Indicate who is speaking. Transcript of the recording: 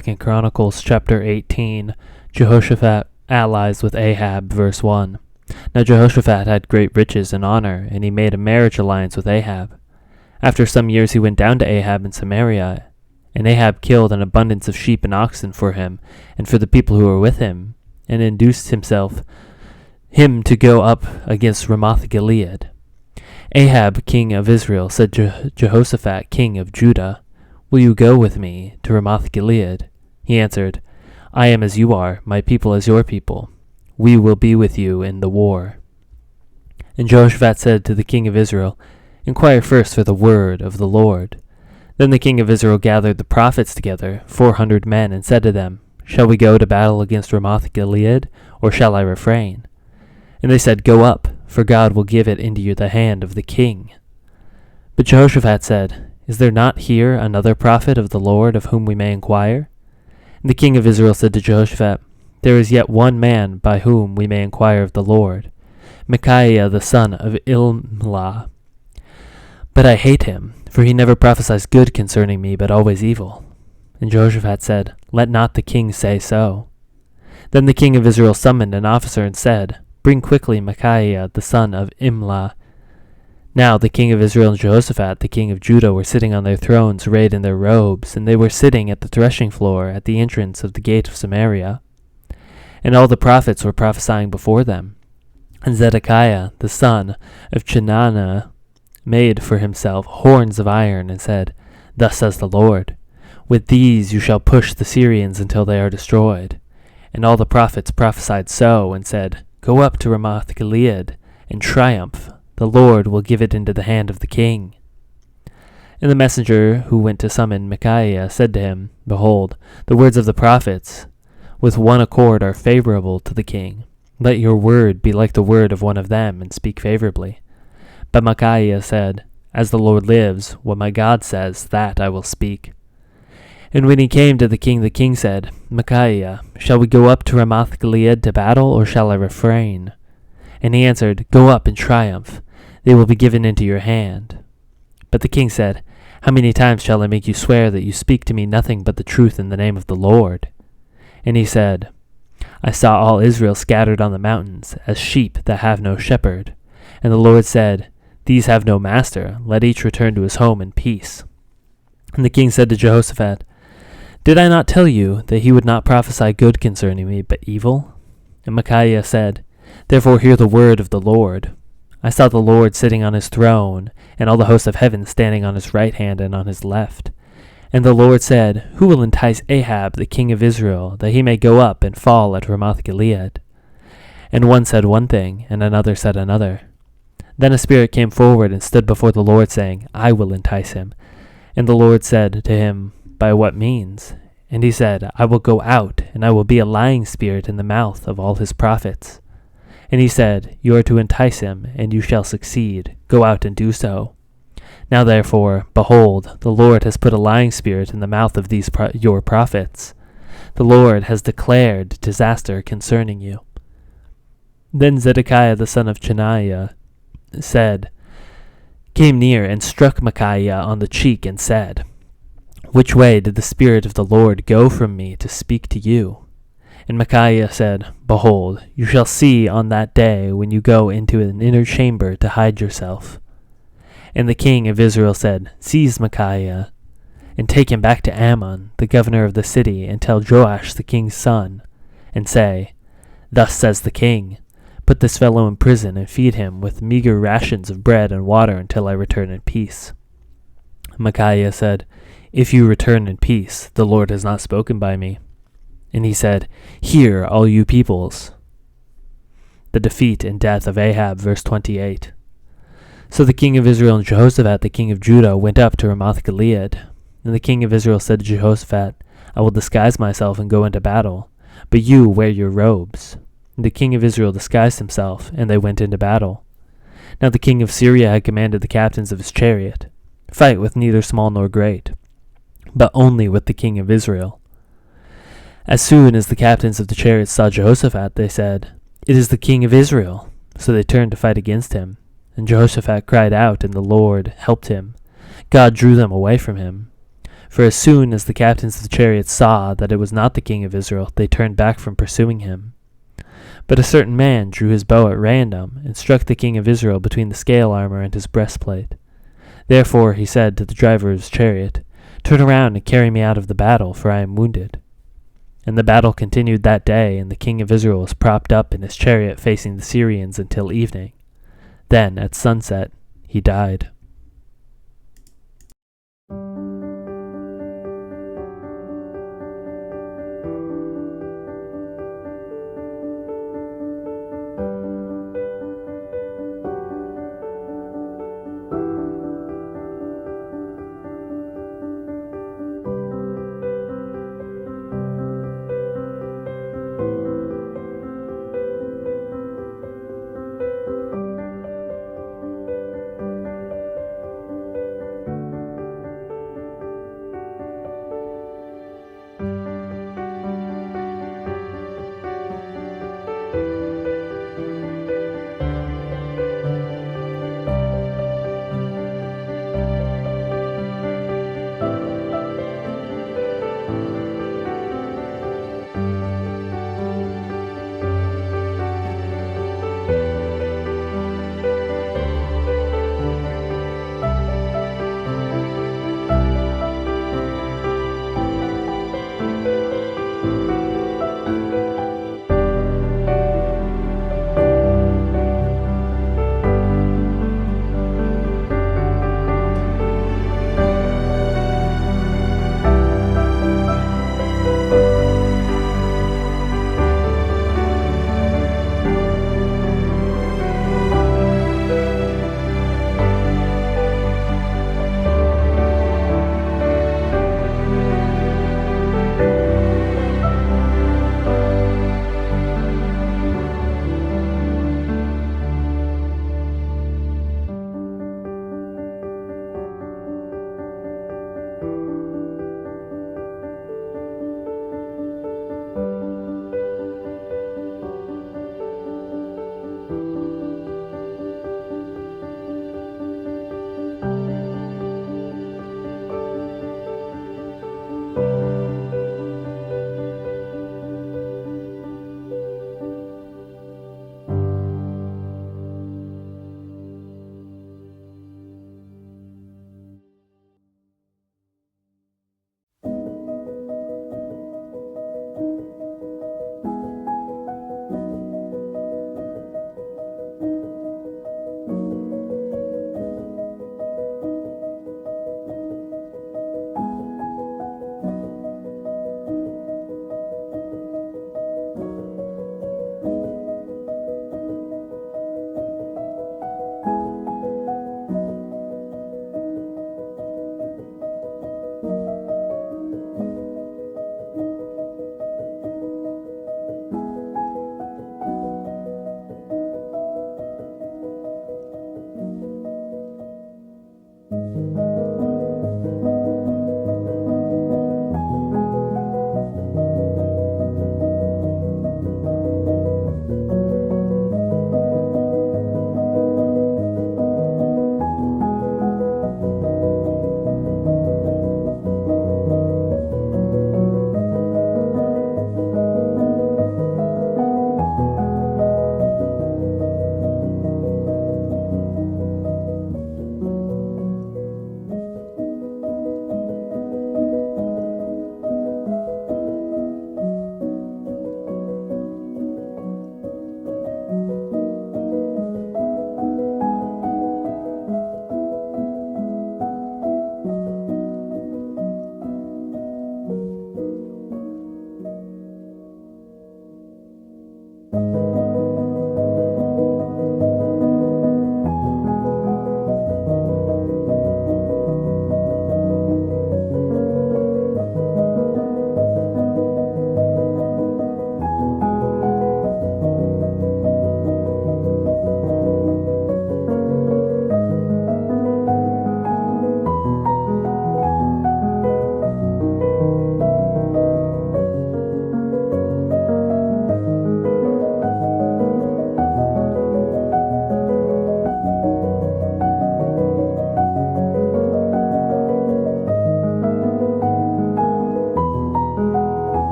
Speaker 1: 2 Chronicles chapter 18, Jehoshaphat allies with Ahab, verse 1. Now Jehoshaphat had great riches and honor, and he made a marriage alliance with Ahab. After some years he went down to Ahab in Samaria, and Ahab killed an abundance of sheep and oxen for him, and for the people who were with him, and induced him to go up against Ramoth-Gilead. Ahab, king of Israel, said to Jehoshaphat, king of Judah, "Will you go with me to Ramoth-Gilead?" He answered, "I am as you are, my people as your people. We will be with you in the war." And Jehoshaphat said to the king of Israel, "Inquire first for the word of the Lord." Then the king of Israel gathered the prophets together, 400 men, and said to them, "Shall we go to battle against Ramoth-Gilead, or shall I refrain?" And they said, "Go up, for God will give it into the hand of the king." But Jehoshaphat said, "Is there not here another prophet of the Lord of whom we may inquire?" And the king of Israel said to Jehoshaphat, "There is yet one man by whom we may inquire of the Lord, Micaiah the son of Imlah. But I hate him, for he never prophesies good concerning me, but always evil." And Jehoshaphat said, "Let not the king say so." Then the king of Israel summoned an officer and said, "Bring quickly Micaiah the son of Imlah." Now the king of Israel and Jehoshaphat the king of Judah were sitting on their thrones arrayed in their robes, and they were sitting at the threshing floor at the entrance of the gate of Samaria. And all the prophets were prophesying before them. And Zedekiah the son of Chenaanah made for himself horns of iron, and said, "Thus says the Lord, with these you shall push the Syrians until they are destroyed." And all the prophets prophesied so, and said, "Go up to Ramoth-Gilead, and triumph. The Lord will give it into the hand of the king." And the messenger who went to summon Micaiah said to him, "Behold, the words of the prophets with one accord are favorable to the king. Let your word be like the word of one of them, and speak favorably." But Micaiah said, "As the Lord lives, what my God says, that I will speak." And when he came to the king said, "Micaiah, shall we go up to Ramoth-Gilead to battle, or shall I refrain?" And he answered, "Go up and triumph. They will be given into your hand." But the king said, "How many times shall I make you swear that you speak to me nothing but the truth in the name of the Lord?" And he said, "I saw all Israel scattered on the mountains, as sheep that have no shepherd. And the Lord said, These have no master. Let each return to his home in peace." And the king said to Jehoshaphat, "Did I not tell you that he would not prophesy good concerning me, but evil?" And Micaiah said, "Therefore hear the word of the Lord. I saw the Lord sitting on his throne, and all the hosts of heaven standing on his right hand and on his left. And the Lord said, Who will entice Ahab the king of Israel, that he may go up and fall at Ramoth-Gilead?" And one said one thing, and another said another. Then a spirit came forward and stood before the Lord, saying, "I will entice him." And the Lord said to him, "By what means?" And he said, "I will go out, and I will be a lying spirit in the mouth of all his prophets." And he said, "You are to entice him, and you shall succeed. Go out and do so. Now therefore, behold, the Lord has put a lying spirit in the mouth of these your prophets. The Lord has declared disaster concerning you." Then Zedekiah the son of Chenaanah came near and struck Micaiah on the cheek and said, "Which way did the Spirit of the Lord go from me to speak to you?" And Micaiah said, "Behold, you shall see on that day when you go into an inner chamber to hide yourself." And the king of Israel said, "Seize Micaiah, and take him back to Ammon, the governor of the city, and tell Joash the king's son, and say, Thus says the king, Put this fellow in prison and feed him with meager rations of bread and water until I return in peace." Micaiah said, "If you return in peace, the Lord has not spoken by me." And he said, "Hear, all you peoples." The defeat and death of Ahab, verse 28. So the king of Israel and Jehoshaphat the king of Judah went up to Ramoth-Gilead. And the king of Israel said to Jehoshaphat, "I will disguise myself and go into battle, but you wear your robes." And the king of Israel disguised himself, and they went into battle. Now the king of Syria had commanded the captains of his chariot, "Fight with neither small nor great, but only with the king of Israel." As soon as the captains of the chariots saw Jehoshaphat, they said, "It is the king of Israel." So they turned to fight against him. And Jehoshaphat cried out, and the Lord helped him. God drew them away from him. For as soon as the captains of the chariots saw that it was not the king of Israel, they turned back from pursuing him. But a certain man drew his bow at random, and struck the king of Israel between the scale armor and his breastplate. Therefore he said to the driver of his chariot, "Turn around and carry me out of the battle, for I am wounded." And the battle continued that day, and the king of Israel was propped up in his chariot facing the Syrians until evening. Then, at sunset, he died.